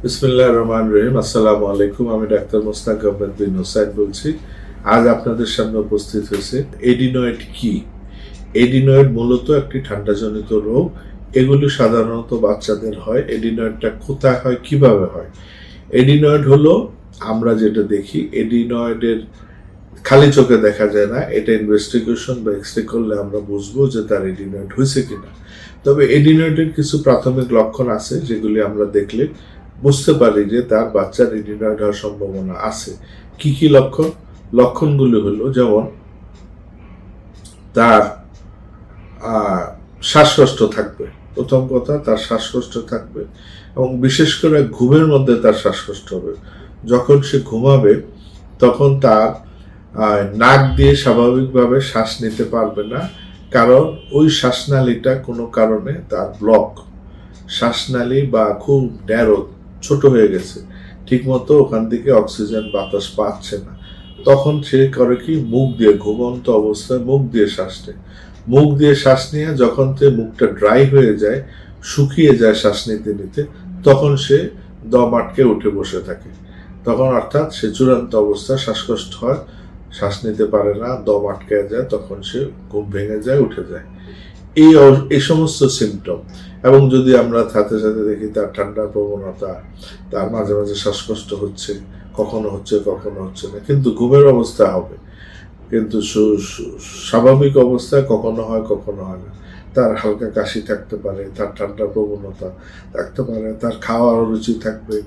বিসমিল্লাহির রহমানির রহিম। আসসালামু আলাইকুম। আমি ডাক্তার মোস্তাক আহমেদ বিন হোসাইন বলছি। আজ আপনাদের সামনে উপস্থিত হয়েছে এডিনয়েড কি। এডিনয়েড মূলত একটি ঠান্ডাজনিত রোগ। এগুলি সাধারণত বাচ্চাদের হয়। এডিনয়েডটা কোথায় হয়, কিভাবে হয়? এডিনয়েড হলো, আমরা যেটা দেখি, এডিনয়েডের খালি চোখে দেখা যায় না। এটা ইনভেস্টিগেশন বা এক্সরে করলে আমরা বুঝবো যে তার এডিনয়েড হয়েছে কিনা। তবে এডিনয়েডের কিছু প্রাথমিক লক্ষণ আছে যেগুলি আমরা দেখলে বুঝতে পারি যে তার বাচ্চার এডিনয়েড হওয়ার সম্ভাবনা আছে। কি কি লক্ষণ? লক্ষণগুলি হলো, যেমন তার শ্বাসকষ্ট থাকবে। প্রথম কথা, তার শ্বাসকষ্ট থাকবে এবং বিশেষ করে ঘুমের মধ্যে তার শ্বাসকষ্ট হবে। যখন সে ঘুমাবে তখন তার নাক দিয়ে স্বাভাবিকভাবে শ্বাস নিতে পারবে না, কারণ ওই শ্বাসনালীটা কোনো কারণে তার ব্লক। শ্বাসনালী বা খুব ন্যারো, ছোট হয়ে গেছে, ঠিকমতো ওখান থেকে অক্সিজেন বাতাস পাচ্ছে না। তখন সে করে কি, মুখ দিয়ে, ঘুমন্ত অবস্থায় মুখ দিয়ে শ্বাস নেয়। মুখ দিয়ে শ্বাস নিয়ে যখন মুখটা ড্রাই হয়ে যায়, শুকিয়ে যায় শ্বাস নিতে নিতে, তখন সে দম আটকে উঠে বসে থাকে। তখন অর্থাৎ সে চূড়ান্ত অবস্থায় শ্বাসকষ্ট হয়, শ্বাস নিতে পারে না, দম আটকে যায়, তখন সে ঘুম ভেঙে যায়, উঠে যায়। এই সমস্ত সিমটম। এবং যদি আমরা সাথে সাথে দেখি তার ঠান্ডার প্রবণতা, তার মাঝে মাঝে শ্বাসকষ্ট হচ্ছে, কখনো হচ্ছে কখনো হচ্ছে না, কিন্তু ঘুমের অবস্থা হবে, কিন্তু স্বাভাবিক অবস্থায় কখনো হয় কখনো হয় না। তার হালকা কাশি থাকতে পারে, তার ঠান্ডার প্রবণতা থাকতে পারে, তার খাওয়ার রুচি থাকবে,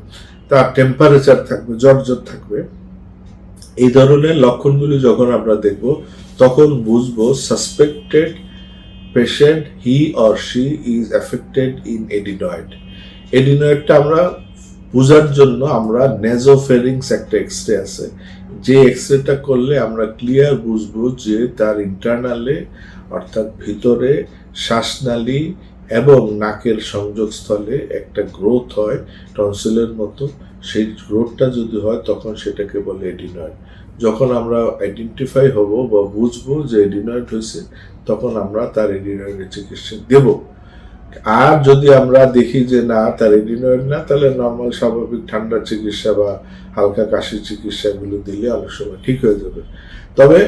তার টেম্পারেচার থাকবে, জ্বর থাকবে। এই ধরনের লক্ষণগুলি যখন আমরা দেখব, তখন বুঝবো suspected patient, he or she is affected in adenoid. এডিনয়েডটা আমরা বোঝার জন্য আমরা নেজোফেরিংস একটা এক্সরে আছে, যে এক্সরেটা করলে আমরা ক্লিয়ার বুঝবো যে তার ইন্টারনালে, অর্থাৎ ভিতরে শ্বাসনালী এবং নাকের সংযোগস্থলে একটা গ্রোথ হয় টনসিলের মতো। সেই গ্রোথটা যদি হয় তখন সেটাকে বলে এডিনয়েড। যখন আমরা আইডেন্টিফাই হব বা বুঝবো যে এডিনয়েড হয়েছে, তখন আমরা তার এডিনয়েডের চিকিৎসা দেব। আর যদি আমরা দেখি যে না, তার এডিনয়েড না, তাহলে নর্মাল স্বাভাবিক ঠান্ডার চিকিৎসা বা হালকা কাশির চিকিৎসাগুলো দিলে অনেক সময় ঠিক হয়ে যাবে। তবে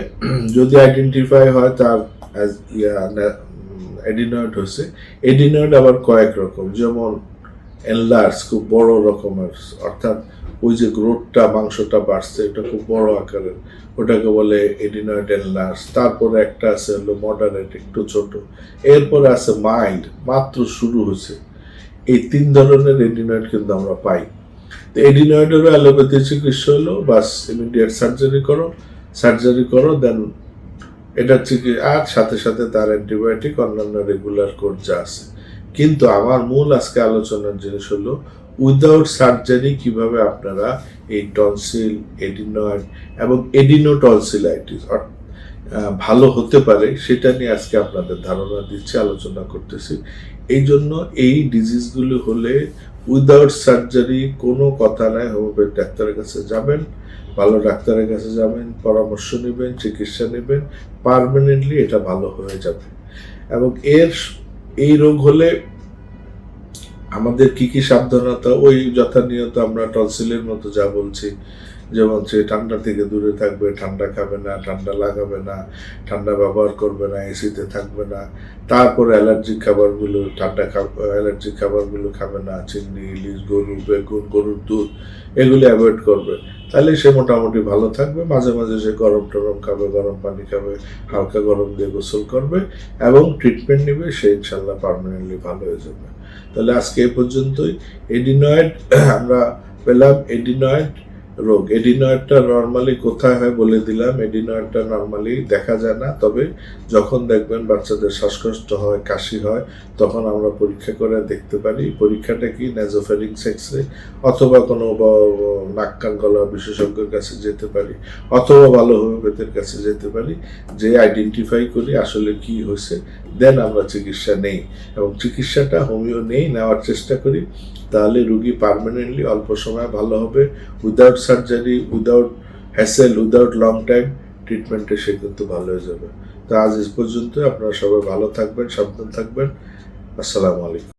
যদি আইডেন্টিফাই হয় তার এডিনয়েড হয়েছে, এডিনয়েড আবার কয়েক রকম, যেমন এনলার্জ, খুব বড় রকমের, অর্থাৎ ওই যে গ্রোথটা, মাংসটা বাড়ছে, এটা খুব বড় আকারের, ওটাকে বলে এডিনয়েড এনলার্জ। তারপরে একটা আছে হলো মডারেট, একটু ছোট। এরপরে আছে মাইল্ড, মাত্র শুরু হয়েছে। এই তিন ধরনের এডিনয়েড কিন্তু আমরা পাই। তো এডিনয়েডেরও অ্যালোপ্যাথি চিকিৎসা হলো বাস ইমিডিয়েট সার্জারি করো, দেন এটা চিকিৎসা, আর সাথে সাথে তার অ্যান্টিবায়োটিক, অন্যান্য রেগুলার কোর্স যা আছে। কিন্তু আমার মূল আজকে আলোচনার জিনিস হলো উইদাউট সার্জারি কিভাবে আপনারা এই টনসিল, এডিনয়েড এবং এডিনোটনসিলাইটিস ভালো হতে পারে, সেটা নিয়ে আজকে আপনাদের ধারণা দিচ্ছি, আলোচনা করতেছি। এই জন্য এই ডিজিজগুলো হলে উইদাউট সার্জারি কোনো কথা নাই, হোমিওপ্যাথি ডাক্তারের কাছে যাবেন, ভালো ডাক্তারের কাছে যাবেন, পরামর্শ নেবেন, চিকিৎসা নেবেন, পার্মানেন্টলি এটা ভালো হয়ে যাবে। এবং এই রোগ হলে আমাদের কি কি সাবধানতা, ওই যথানিয়ত আমরা টনসিলের মতো যা বলছি, যেমন সে ঠান্ডা থেকে দূরে থাকবে, ঠান্ডা খাবে না, ঠান্ডা লাগাবে না, ঠান্ডা ব্যবহার করবে না, এসিতে থাকবে না। তারপরে অ্যালার্জিক খাবারগুলো, অ্যালার্জিক খাবারগুলো খাবে না, চিংড়ি, ইলিশ, গরু, বেগুন, গরুর দুধ, এগুলো অ্যাভয়েড করবে। তাহলে সে মোটামুটি ভালো থাকবে। মাঝে মাঝে সে গরম টরম খাবে, গরম পানি খাবে, হালকা গরম দিয়ে গোসল করবে এবং ট্রিটমেন্ট নেবে, সে ইনশাল্লাহ পার্মানেন্টলি ভালো হয়ে যাবে। তাহলে আজকে এই পর্যন্তই। এডিনয়েড আমরা পেলাম, এডিনয়েড রোগ। এডিনয়েডটা নর্মালি কোথায় হয় বলে দিলাম। এডিনয়েডটা নর্মালি দেখা যায় না, তবে যখন দেখবেন বাচ্চাদের শ্বাসকষ্ট হয়, কাশি হয়, তখন আমরা পরীক্ষা করে দেখতে পারি। পরীক্ষাটা কি, নেজোফেরিংস এক্সরে, অথবা কোনো নাক কান গলা বিশেষজ্ঞের কাছে যেতে পারি, অথবা ভালো হোমিওপ্যাথির কাছে যেতে পারি, যে আইডেন্টিফাই করি আসলে কি হয়েছে, দেন আমরা চিকিৎসা নেই। এবং চিকিৎসাটা হোমিও নেওয়ার চেষ্টা করি, তাহলে রুগী পার্মানেন্টলি অল্প সময় ভালো হবে, without surgery, without hassle, without long time ট্রিটমেন্টে সে কিন্তু ভালো হয়ে যাবে। তো আজ এই পর্যন্ত। আপনারা সবাই ভালো থাকবেন, সাবধান থাকবেন। আসসালামু আলাইকুম।